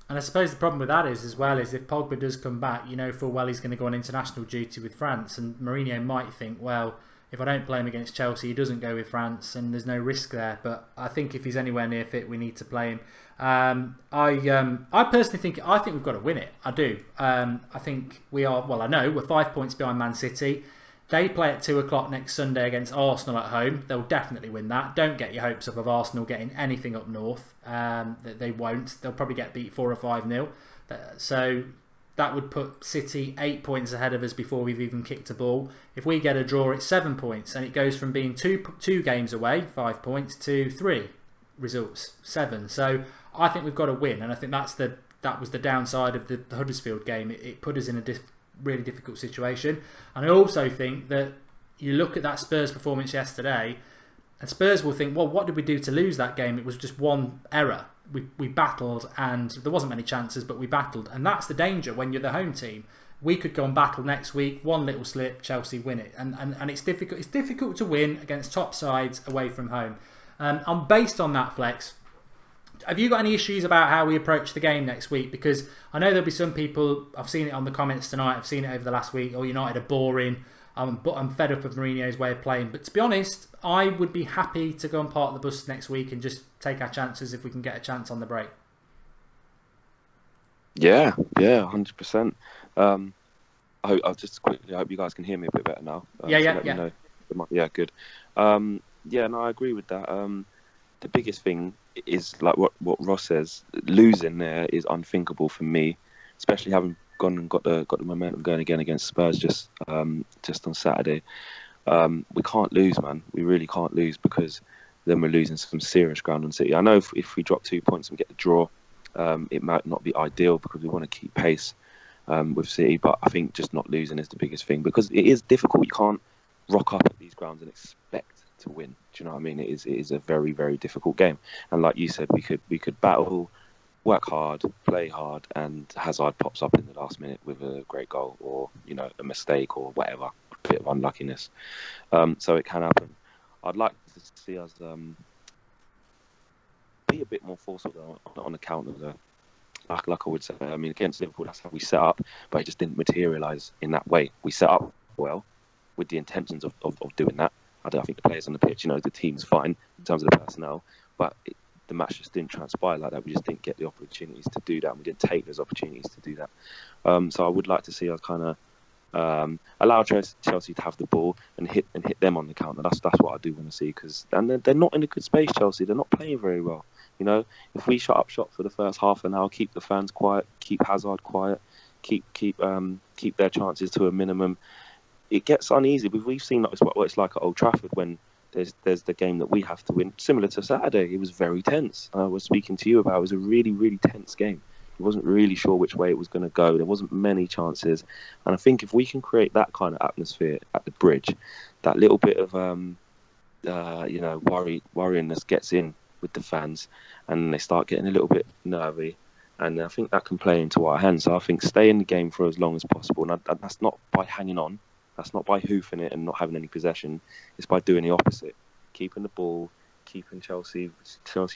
And I suppose the problem with that is, as well, is if Pogba does come back, full well he's going to go on international duty with France, and Mourinho might think, well, if I don't play him against Chelsea, he doesn't go with France, and there's no risk there. But I think if he's anywhere near fit, we need to play him. I personally think we've got to win it. I do. I think we are. Well, I know we're 5 points behind Man City. They play at 2 o'clock next Sunday against Arsenal at home. They'll definitely win that. Don't get your hopes up of Arsenal getting anything up north. They won't. They'll probably get beat 4 or 5-0. So that would put City 8 points ahead of us before we've even kicked a ball. If we get a draw, it's 7 points, and it goes from being two games away, 5 points, to 3 results, 7. So I think we've got to win, and I think that was the downside of the Huddersfield game. It put us in a really difficult situation. And I also think that you look at that Spurs performance yesterday, and Spurs will think, well, what did we do to lose that game? It was just one error. We battled, and there wasn't many chances, but we battled. And that's the danger when you're the home team. We could go and battle next week, one little slip, Chelsea win it. And it's difficult. It's difficult to win against top sides away from home. And based on that, Flex, have you got any issues about how we approach the game next week? Because I know there'll be some people, I've seen it on the comments tonight, I've seen it over the last week, oh, United are boring, but I'm fed up of Mourinho's way of playing. But to be honest, I would be happy to go and park the bus next week and just take our chances if we can get a chance on the break. Yeah, 100%. I'll just quickly, I hope you guys can hear me a bit better now. Yeah. Yeah, good. No, I agree with that. The biggest thing is, like what Ross says, losing there is unthinkable for me, especially having gone and got the momentum going again against Spurs just on Saturday. We can't lose, man. We really can't lose, because then we're losing some serious ground on City. I know if we drop 2 points and we get the draw, it might not be ideal because we want to keep pace with City, but I think just not losing is the biggest thing, because it is difficult. You can't rock up at these grounds and expect to win. Do you know what I mean? It is a very, very difficult game. And like you said, we could battle, work hard, play hard, and Hazard pops up in the last minute with a great goal, or a mistake, or whatever, a bit of unluckiness. So it can happen. I'd like to see us be a bit more forceful on account of the, like I would say, I mean, against Liverpool, that's how we set up, but it just didn't materialise in that way. We set up well with the intentions of doing that. I think the players on the pitch, the team's fine in terms of the personnel, but the match just didn't transpire like that. We just didn't get the opportunities to do that, and we didn't take those opportunities to do that. So I would like to see us kind of Allow Chelsea to have the ball and hit them on the counter. That's what I do want to see, because they're not in a good space. Chelsea, they're not playing very well. You know, if we shut up shop for the first half an hour, keep the fans quiet, keep Hazard quiet, keep their chances to a minimum, it gets uneasy. We've seen what it's like at Old Trafford when there's the game that we have to win. Similar to Saturday, it was very tense. I was speaking to you about it was a really, really tense game. He wasn't really sure which way it was going to go. There wasn't many chances, and I think if we can create that kind of atmosphere at the Bridge, that little bit of worryingness gets in with the fans, and they start getting a little bit nervy, and I think that can play into our hands. So I think stay in the game for as long as possible, and that's not by hanging on, that's not by hoofing it and not having any possession. It's by doing the opposite, keeping the ball, keeping Chelsea's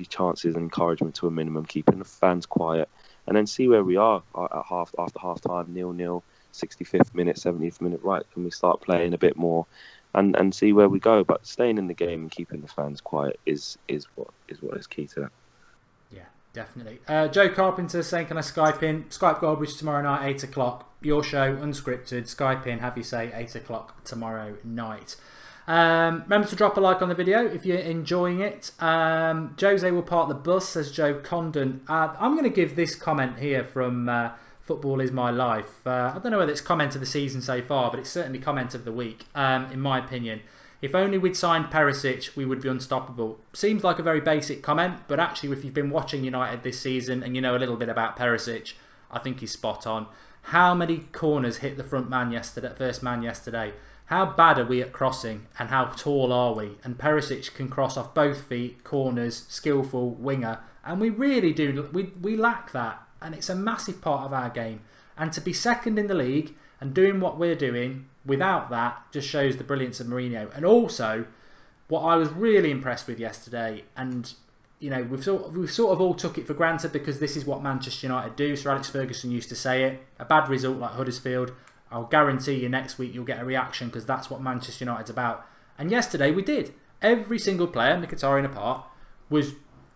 chances and encouragement to a minimum, keeping the fans quiet, and then see where we are after half time, 0-0, 65th minute, 70th minute. Right, can we start playing a bit more? And see where we go, but staying in the game and keeping the fans quiet is what is key to that. Yeah, definitely. Joe Carpenter saying, can I Skype in? Skype Goldbridge tomorrow night, 8 o'clock. Your show, unscripted. Skype in, have you say, 8 o'clock tomorrow night. Remember to drop a like on the video if you're enjoying it. Jose will park the bus, says Joe Condon. I'm going to give this comment here from Football is My Life. I don't know whether it's comment of the season so far, but it's certainly comment of the week, in my opinion. If only we'd signed Perisic, we would be unstoppable. Seems like a very basic comment, but actually if you've been watching United this season and you know a little bit about Perisic, I think he's spot on. How many corners hit the first man yesterday? How bad are we at crossing, and how tall are we? And Perisic can cross off both feet, corners, skillful, winger, and we really do. We lack that. And it's a massive part of our game. And to be second in the league and doing what we're doing without that just shows the brilliance of Mourinho. And also, what I was really impressed with yesterday, and you know, we've sort of all took it for granted because this is what Manchester United do. Sir Alex Ferguson used to say it. A bad result like Huddersfield, I'll guarantee you next week you'll get a reaction because that's what Manchester United's about. And yesterday we did. Every single player, Mkhitaryan apart, was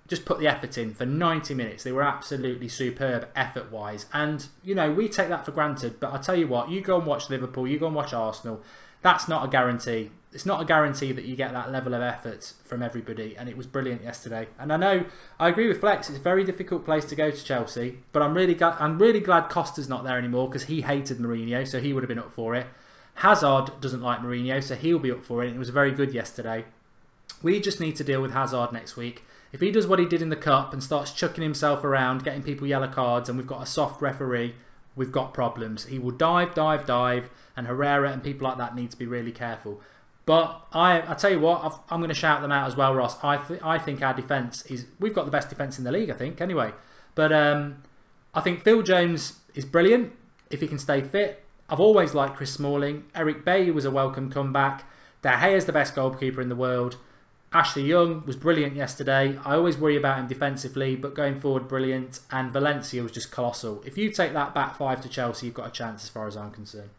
just put the effort in for 90 minutes. They were absolutely superb effort-wise. And, you know, we take that for granted. But I'll tell you what, you go and watch Liverpool, you go and watch Arsenal. That's not a guarantee. It's not a guarantee that you get that level of effort from everybody. And it was brilliant yesterday. And I know, I agree with Flex, it's a very difficult place to go to Chelsea. But I'm really glad Costa's not there anymore because he hated Mourinho, so he would have been up for it. Hazard doesn't like Mourinho, so he'll be up for it. And it was very good yesterday. We just need to deal with Hazard next week. If he does what he did in the Cup and starts chucking himself around, getting people yellow cards, and we've got a soft referee, we've got problems. He will dive, and Herrera and people like that need to be really careful. But I tell you what, I'm going to shout them out as well, Ross. I think our defence is... We've got the best defence in the league, I think, anyway. But I think Phil Jones is brilliant if he can stay fit. I've always liked Chris Smalling. Eric Bailly was a welcome comeback. De Gea's the best goalkeeper in the world. Ashley Young was brilliant yesterday. I always worry about him defensively, but going forward, brilliant. And Valencia was just colossal. If you take that back five to Chelsea, you've got a chance as far as I'm concerned.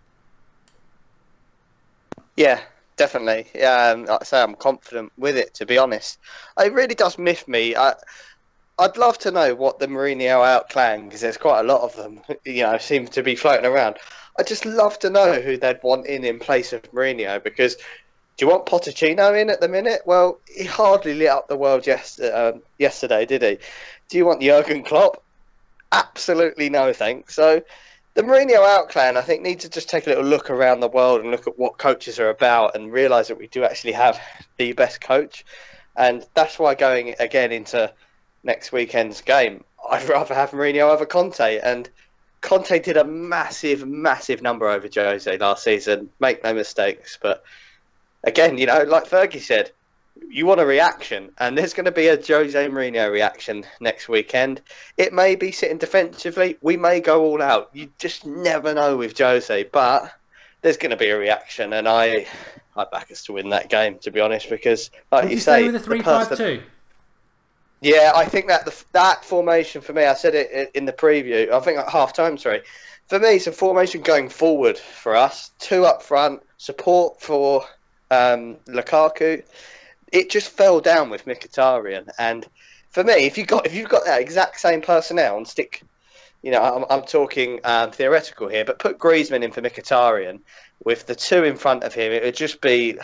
Yeah, definitely. Like I say, I'm confident with it, to be honest. It really does miff me. I'd love to know what the Mourinho outclan, because there's quite a lot of them, you know, seem to be floating around. I'd just love to know who they'd want in place of Mourinho, because... Do you want Pochettino in at the minute? Well, he hardly lit up the world yesterday, did he? Do you want Jurgen Klopp? Absolutely no, thanks. So the Mourinho outclan, I think, need to just take a little look around the world and look at what coaches are about and realise that we do actually have the best coach. And that's why going again into next weekend's game, I'd rather have Mourinho over Conte. And Conte did a massive, massive number over Jose last season. Make no mistakes, but... Again, you know, like Fergie said, you want a reaction, and there's going to be a Jose Mourinho reaction next weekend. It may be sitting defensively. We may go all out. You just never know with Jose, but there's going to be a reaction, and I back us to win that game, to be honest, because, like you say... With a 3-5-2? Yeah, I think that formation, for me, I said it in the preview, I think at half-time, sorry. For me, it's a formation going forward for us. 2 up front, support for... Lukaku, it just fell down with Mkhitaryan, and for me, if you've got that exact same personnel and stick I'm talking theoretical here, but put Griezmann in for Mkhitaryan with the two in front of him, it would just be,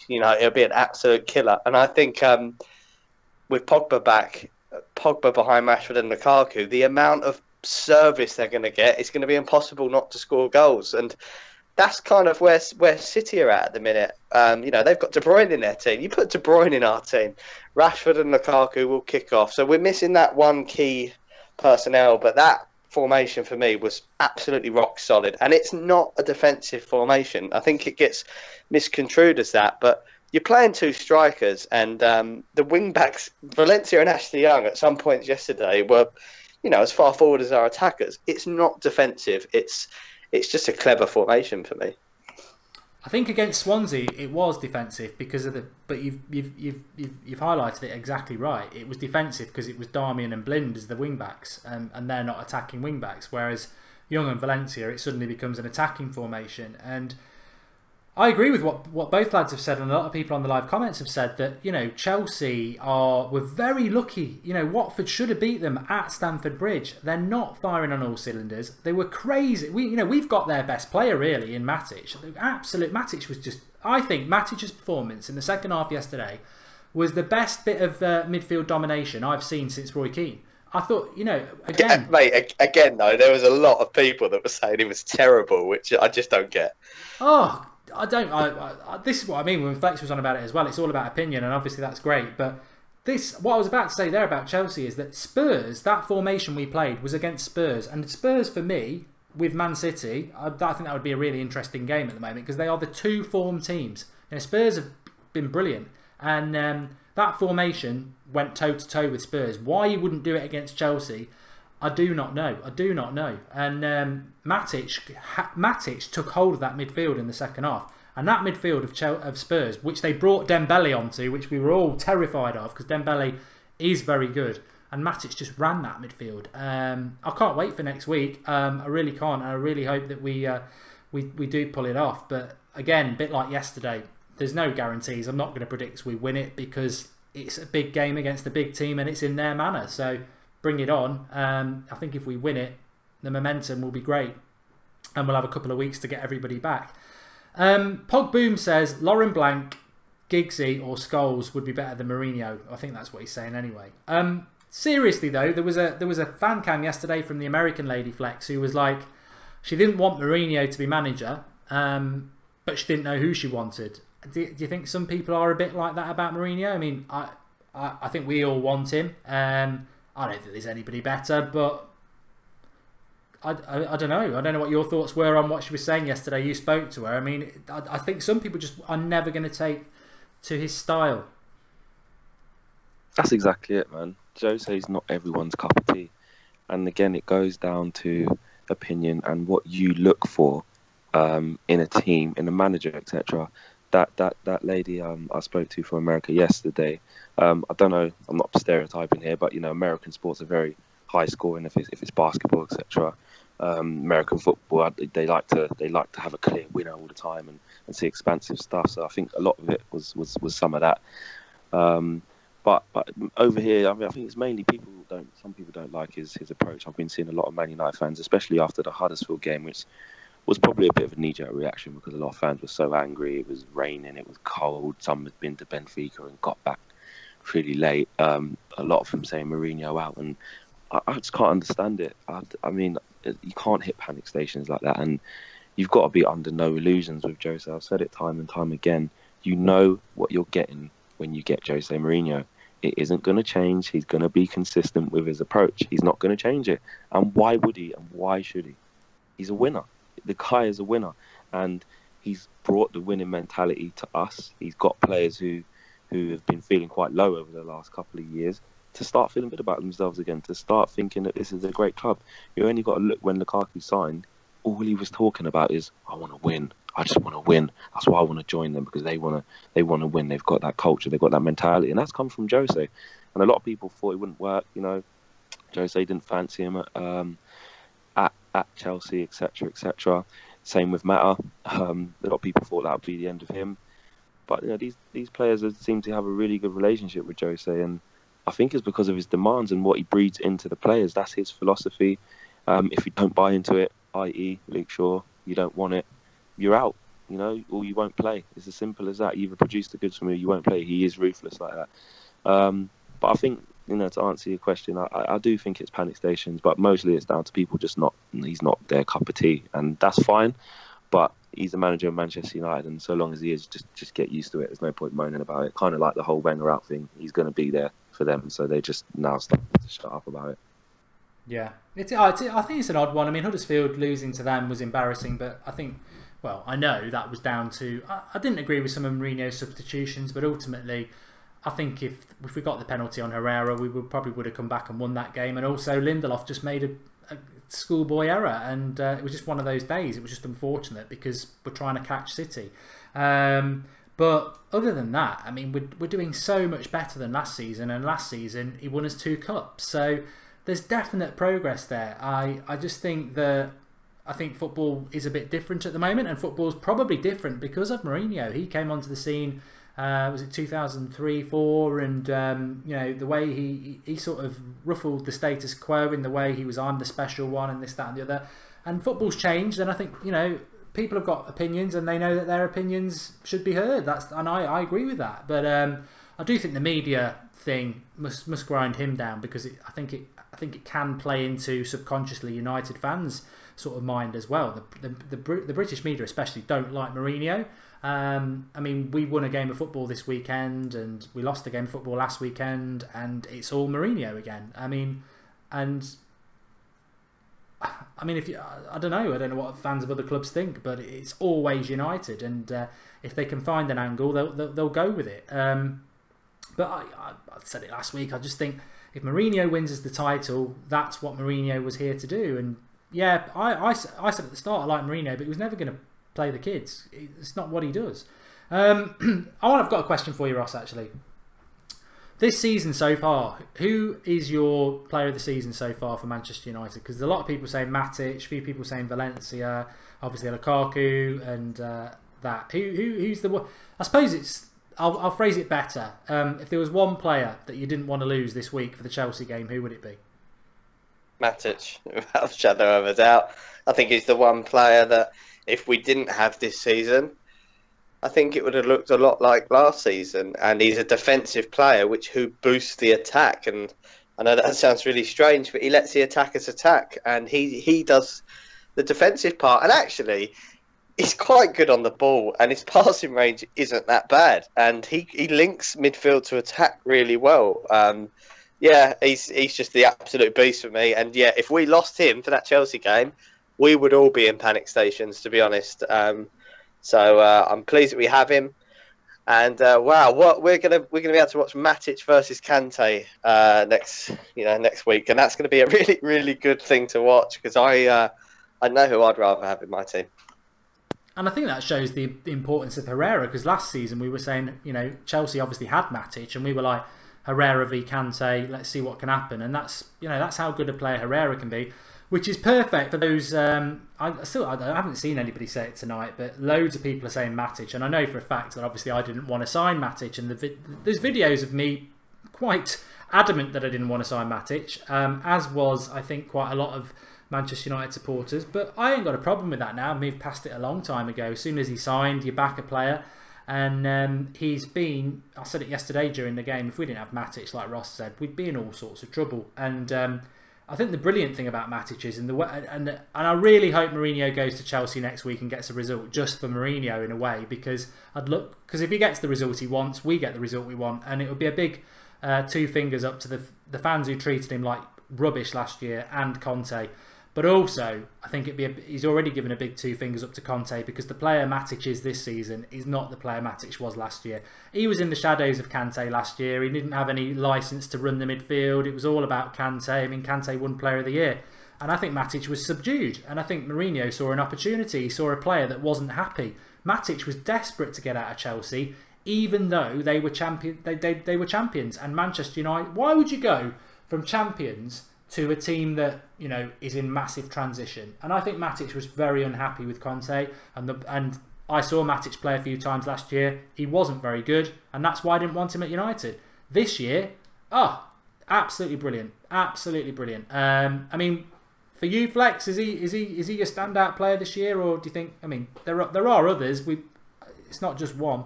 it'll be an absolute killer. And I think with Pogba back, Pogba behind Rashford and Lukaku, the amount of service they're going to get, it's going to be impossible not to score goals. And that's kind of where City are at the minute. They've got De Bruyne in their team. You put De Bruyne in our team, Rashford and Lukaku will kick off. So we're missing that one key personnel, but that formation for me was absolutely rock solid, and it's not a defensive formation. I think it gets misconstrued as that, but you're playing two strikers, and the wing backs, Valencia and Ashley Young, at some points yesterday were, as far forward as our attackers. It's not defensive. It's just a clever formation for me. I think against Swansea it was defensive because of but you've highlighted it exactly right. It was defensive because it was Darmian and Blind as the wing backs, and they're not attacking wing backs. Whereas Young and Valencia, it suddenly becomes an attacking formation. And I agree with what both lads have said, and a lot of people on the live comments have said that Chelsea were very lucky. Watford should have beat them at Stamford Bridge. They're not firing on all cylinders. They were crazy. We've got their best player really in Matic. Matic was just. I think Matic's performance in the second half yesterday was the best bit of midfield domination I've seen since Roy Keane. I thought, again, mate. Again, though, there was a lot of people that were saying he was terrible, which I just don't get. Oh. This is what I mean when Flex was on about it as well. It's all about opinion, and obviously that's great. But what I was about to say there about Chelsea is that Spurs, that formation we played was against Spurs, and Spurs for me with Man City, I think that would be a really interesting game at the moment because they are the two form teams. Spurs have been brilliant, and that formation went toe to toe with Spurs. Why you wouldn't do it against Chelsea? I do not know. And Matic took hold of that midfield in the second half. And that midfield of Spurs, which they brought Dembele onto, which we were all terrified of, because Dembele is very good. And Matic just ran that midfield. I can't wait for next week. I really can't. I really hope that we do pull it off. But again, a bit like yesterday, there's no guarantees. I'm not going to predict we win it because it's a big game against a big team and it's in their manner. So bring it on. I think if we win it, the momentum will be great. And we'll have a couple of weeks to get everybody back. Pog Boom says, Lauren Blanc, Giggsy or Scholes would be better than Mourinho. I think that's what he's saying anyway. Seriously though, there was a fan cam yesterday from the American lady Flex who was like, she didn't want Mourinho to be manager, but she didn't know who she wanted. Do you think some people are a bit like that about Mourinho? I mean, I think we all want him. I don't think there's anybody better, but I don't know. I don't know what your thoughts were on what she was saying yesterday. You spoke to her. I mean, I think some people just are never going to take to his style. That's exactly it, man. Jose's not everyone's cup of tea. And again, it goes down to opinion and what you look for in a team, in a manager, etc. That lady I spoke to from America yesterday, I don't know, I'm not stereotyping here, but American sports are very high scoring if it's basketball, etc. American football, they like to have a clear winner all the time and see expansive stuff. So I think a lot of it was some of that. But over here, I think it's mainly some people don't like his approach. I've been seeing a lot of Man United fans, especially after the Huddersfield game, which was probably a bit of a knee-jerk reaction because a lot of fans were so angry. It was raining, it was cold. Some had been to Benfica and got back really late. A lot of them saying Mourinho out, and I just can't understand it. I mean, you can't hit panic stations like that, and you've got to be under no illusions with Jose. I've said it time and time again. You know what you're getting when you get Jose Mourinho. It isn't going to change. He's going to be consistent with his approach. He's not going to change it. And why would he? And why should he? He's a winner. The guy is a winner, and he's brought the winning mentality to us. He's got players who have been feeling quite low over the last couple of years to start feeling good about themselves again, to start thinking that this is a great club. You only got to look when Lukaku signed. All he was talking about is, I want to win. I just want to win. That's why I want to join them, because they want to win. They've got that culture. They've got that mentality, and that's come from Jose. And a lot of people thought it wouldn't work. Jose didn't fancy him at Chelsea, etc., etc. Same with Mata. A lot of people thought that would be the end of him. But these players seem to have a really good relationship with Jose, and I think it's because of his demands and what he breeds into the players. That's his philosophy. If you don't buy into it, i.e. Luke Shaw, you don't want it, you're out, you know, or you won't play. It's as simple as that. You either produce the goods for me or you won't play. He is ruthless like that. But I think, you know, to answer your question, I do think it's panic stations, but mostly it's down to people he's not their cup of tea, and that's fine. But he's the manager of Manchester United, and so long as he is, just get used to it. There's no point moaning about it. Kind of like the whole Wenger out thing. He's going to be there for them, so they just now start to shut up about it. Yeah, I think it's an odd one. I mean, Huddersfield losing to them was embarrassing, but I think, well, I know that was down to... I didn't agree with some of Mourinho's substitutions, but ultimately, I think if we got the penalty on Herrera, we probably would have come back and won that game. And also, Lindelof just made a schoolboy error, and it was just one of those days. It was just unfortunate because we're trying to catch City. But other than that, I mean, we're doing so much better than last season, and last season he won us 2 cups. So there's definite progress there. I just think that football is a bit different at the moment, and football's probably different because of Mourinho. He came onto the scene, was it 2003-04, and you know, the way he sort of ruffled the status quo in the way he was, I'm the special one, and this, that, and the other. And football's changed, and I think, you know, people have got opinions, and they know that their opinions should be heard. And I agree with that. But I do think the media thing must grind him down, because I think it can play into subconsciously United fans' sort of mind as well. The British media especially don't like Mourinho. I mean, we won a game of football this weekend, and we lost a game of football last weekend, and it's all Mourinho again. I mean, if I don't know what fans of other clubs think, but it's always United, and if they can find an angle, they'll go with it. But I said it last week. I just think if Mourinho wins us the title, that's what Mourinho was here to do. And yeah, I said at the start I like Mourinho, but he was never going to play the kids. It's not what he does. I've got a question for you, Ross, actually. This season so far, who is your player of the season so far for Manchester United? Because there's a lot of people saying Matic, a few people saying Valencia, obviously Lukaku, and that. Who's the one? I suppose it's... I'll phrase it better. If there was one player that you didn't want to lose this week for the Chelsea game, who would it be? Matic, without a shadow of a doubt. I think he's the one player that, if we didn't have this season, I think it would have looked a lot like last season. And he's a defensive player who boosts the attack. And I know that sounds really strange, but he lets the attackers attack, and he does the defensive part. And actually, he's quite good on the ball, and his passing range isn't that bad. And he links midfield to attack really well. Yeah, he's just the absolute beast for me. And yeah, if we lost him for that Chelsea game, we would all be in panic stations, to be honest. So I'm pleased that we have him. And wow, what we're gonna be able to watch Matic versus Kante next week, and that's gonna be a really, really good thing to watch, because I know who I'd rather have in my team. And I think that shows the importance of Herrera, because last season we were saying, you know, Chelsea obviously had Matic, and we were like, Herrera v Kante, let's see what can happen. And that's how good a player Herrera can be, which is perfect for those. I haven't seen anybody say it tonight, but loads of people are saying Matic, and I know for a fact that obviously I didn't want to sign Matic, and there's videos of me quite adamant that I didn't want to sign Matic, as was, I think, quite a lot of Manchester United supporters. But I ain't got a problem with that now. I moved past it a long time ago. As soon as he signed, you back a player. And he's been, I said it yesterday during the game, if we didn't have Matic, like Ross said, we'd be in all sorts of trouble. And I think the brilliant thing about Matic is, and I really hope Mourinho goes to Chelsea next week and gets a result just for Mourinho in a way, because if he gets the result he wants, we get the result we want, and it would be a big 2 fingers up to the fans who treated him like rubbish last year, and Conte. But also, I think he's already given a big 2 fingers up to Conte, because the player Matic is this season is not the player Matic was last year. He was in the shadows of Kante last year. He didn't have any licence to run the midfield. It was all about Kante. I mean, Kante won Player of the Year. And I think Matic was subdued. And I think Mourinho saw an opportunity. He saw a player that wasn't happy. Matic was desperate to get out of Chelsea, even though they were they were champions. And Manchester United, why would you go from champions to a team that, you know, is in massive transition? And I think Matic was very unhappy with Conte, and I saw Matic play a few times last year. He wasn't very good, and that's why I didn't want him at United. This year, absolutely brilliant, absolutely brilliant. I mean, For you, Flex, is he your standout player this year, or do you think? I mean, there are others. It's not just one.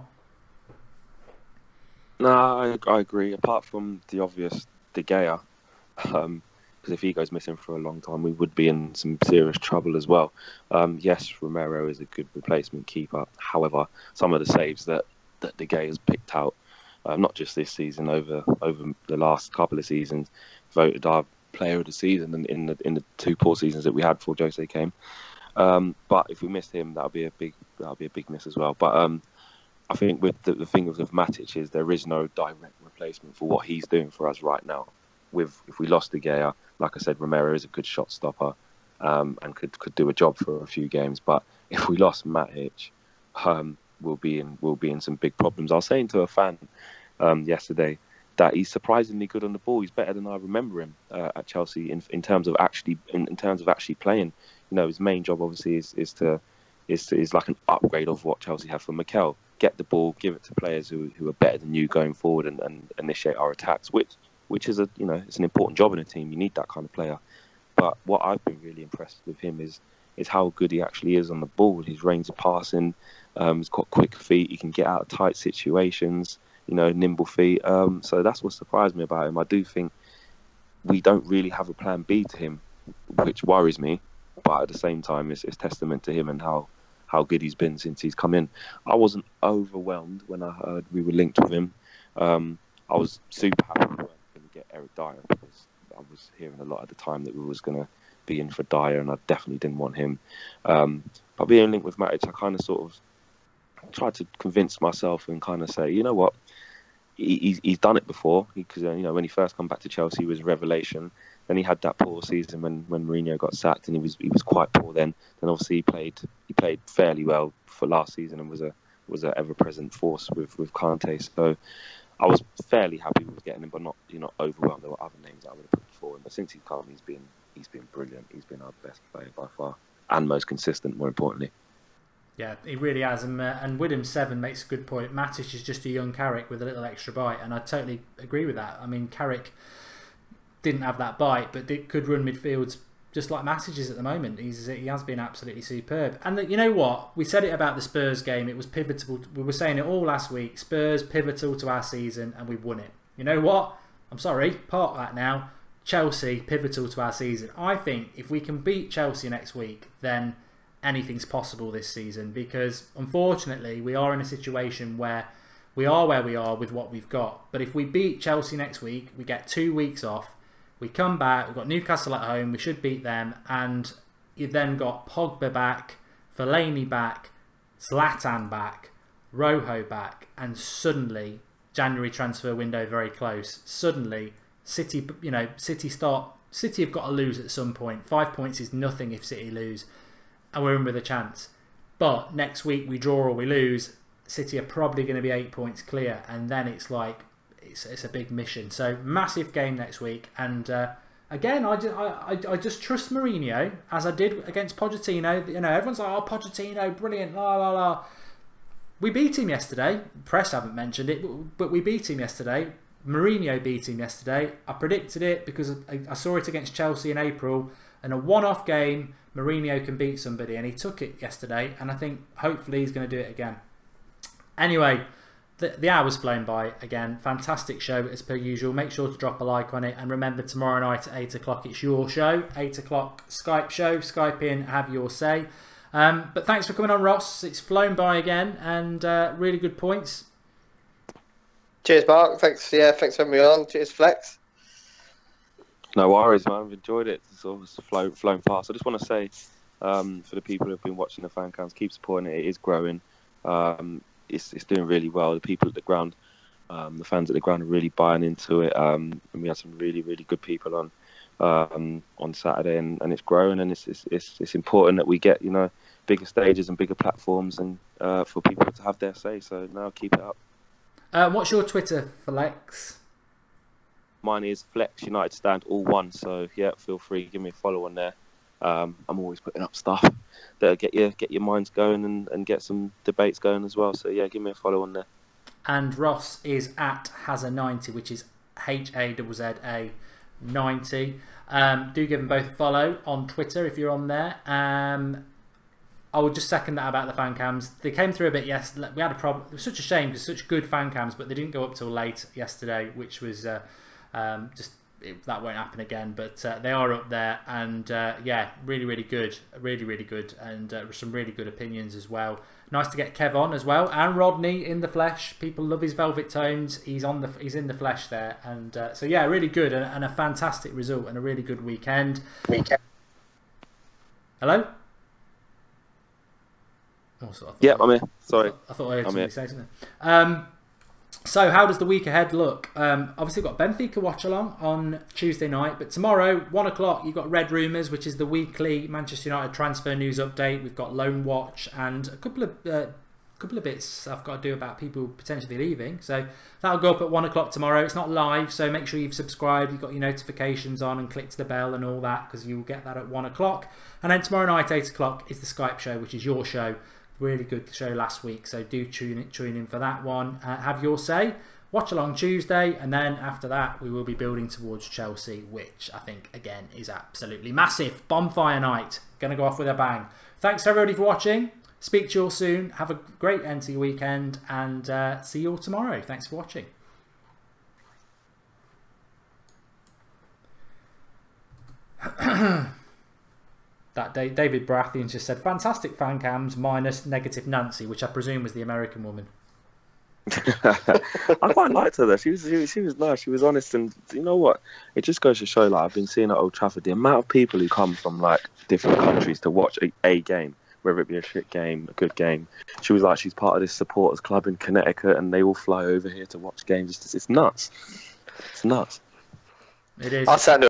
No, I agree. Apart from the obvious De Gea, because if he goes missing for a long time, we would be in some serious trouble as well. Yes, Romelu is a good replacement keeper. However, some of the saves that De Gea has picked out, not just this season, over the last couple of seasons, voted our player of the season in the 2 poor seasons that we had before Jose came. But if we missed him, that'll be a big miss as well. But I think with the thing with Matic is there is no direct replacement for what he's doing for us right now. If we lost De Gea, like I said, Romelu is a good shot stopper and could do a job for a few games. But if we lost Matic, we'll be in some big problems. I was saying to a fan yesterday that he's surprisingly good on the ball. He's better than I remember him at Chelsea in terms of actually playing. You know, his main job obviously is like an upgrade of what Chelsea have for Mikel. Get the ball, give it to players who are better than you going forward and initiate our attacks, which is it's an important job in a team. You need that kind of player. But what I've been really impressed with him is how good he actually is on the ball. His range of passing, he's got quick feet. He can get out of tight situations. Nimble feet. So that's what surprised me about him. I do think we don't really have a plan B to him, which worries me. But at the same time, it's testament to him and how good he's been since he's come in. I wasn't overwhelmed when I heard we were linked with him. I was super happy we weren't going to get Eric Dyer, because I was hearing a lot at the time that we was going to be in for Dyer, and I definitely didn't want him. But being linked with Matic, I kind of sort of tried to convince myself and kind of say, you know what, he's done it before. Because when he first come back to Chelsea, he was a revelation. Then he had that poor season when Mourinho got sacked, and he was quite poor then. Then obviously he played fairly well for last season and was a ever-present force with Kante. So I was fairly happy with getting him, but not overwhelmed. There were other names that I would have put forward. But since he's come, he's been brilliant. He's been our best player by far, and most consistent, more importantly. Yeah, he really has. And Widham 7 makes a good point. Matic is just a young Carrick with a little extra bite, and I totally agree with that. I mean, Carrick didn't have that bite, but could run midfields just like Matic is at the moment. He has been absolutely superb. And you know what? We said it about the Spurs game. It was pivotal. We were saying it all last week. Spurs pivotal to our season, and we won it. You know what? I'm sorry, park that now. Chelsea pivotal to our season. I think if we can beat Chelsea next week, then anything's possible this season, because unfortunately we are in a situation where we are with what we've got. But if we beat Chelsea next week, we get 2 weeks off. We come back, we've got Newcastle at home, we should beat them, and you've then got Pogba back, Fellaini back, Zlatan back, Rojo back, and suddenly, January transfer window very close, suddenly City have got to lose at some point. 5 points is nothing if City lose, and we're in with a chance. But next week we draw or we lose, City are probably going to be 8 points clear, and then it's like, it's a big mission. So massive game next week, and again, I just trust Mourinho as I did against Pochettino. Everyone's like, oh, Pochettino, brilliant, la la la. We beat him yesterday. Press haven't mentioned it, but we beat him yesterday. Mourinho beat him yesterday. I predicted it because I saw it against Chelsea in April, and a one-off game, Mourinho can beat somebody, and he took it yesterday, and I think hopefully he's going to do it again. Anyway, the hour's flown by again. Fantastic show as per usual. Make sure to drop a like on it, and remember, tomorrow night at 8 o'clock it's your show. 8 o'clock Skype show. Skype in, have your say. But thanks for coming on, Ross. It's flown by again, and really good points. Cheers, Mark. Thanks for having me on. Cheers, Flex. No worries, man. I've enjoyed it. It's obviously flown past. I just want to say, for the people who've been watching the fan counts, keep supporting it. It is growing. It's doing really well. The people at the ground, the fans at the ground are really buying into it. And we had some really, really good people on Saturday, and it's growing. And it's important that we get bigger stages and bigger platforms, and for people to have their say. So now keep it up. What's your Twitter, Flex? Mine is Flex United Stand, all one. So yeah, feel free, give me a follow on there. I'm always putting up stuff that'll get your minds going and get some debates going as well. So yeah, give me a follow on there. And Ross is at Hazza90, which is HAZZA 90. Do give them both a follow on Twitter if you're on there. I would just second that about the fan cams. They came through a bit yesterday. We had a problem. It was such a shame because such good fan cams, but they didn't go up till late yesterday, which was that won't happen again. But they are up there, and yeah, really good, really good, and some really good opinions as well. Nice to get Kev on as well, and Rodney in the flesh. People love his velvet tones. He's in the flesh there, and so yeah, really good and a fantastic result and a really good weekend. Hello. Yeah, I'm here. Sorry. I thought I heard somebody say something. So how does the week ahead look? Obviously we've got Benfica watch along on Tuesday night, but tomorrow 1 o'clock you've got Red Rumours, which is the weekly Manchester United transfer news update. We've got Loan Watch and a couple of bits I've got to do about people potentially leaving. So that'll go up at 1 o'clock tomorrow. It's not live, so make sure you've subscribed, you've got your notifications on and clicked the bell and all that, because you'll get that at 1 o'clock. And then tomorrow night 8 o'clock is the Skype show, which is your show. Really good show last week, so do tune in for that one. Have your say. Watch along Tuesday, and then after that we will be building towards Chelsea, which I think again is absolutely massive. Bonfire night, gonna go off with a bang. Thanks everybody for watching. Speak to you all soon. Have a great end to your weekend, and see you all tomorrow. Thanks for watching. That David Baratheon just said, fantastic fan cams minus negative Nancy, which I presume was the American woman. I quite liked her though. She was nice. She was honest, and you know what? It just goes to show, like I've been seeing at Old Trafford, the amount of people who come from like different countries to watch a game, whether it be a shit game, a good game. She was like, she's part of this supporters club in Connecticut, and they all fly over here to watch games. It's nuts. It's nuts. It is. I'll send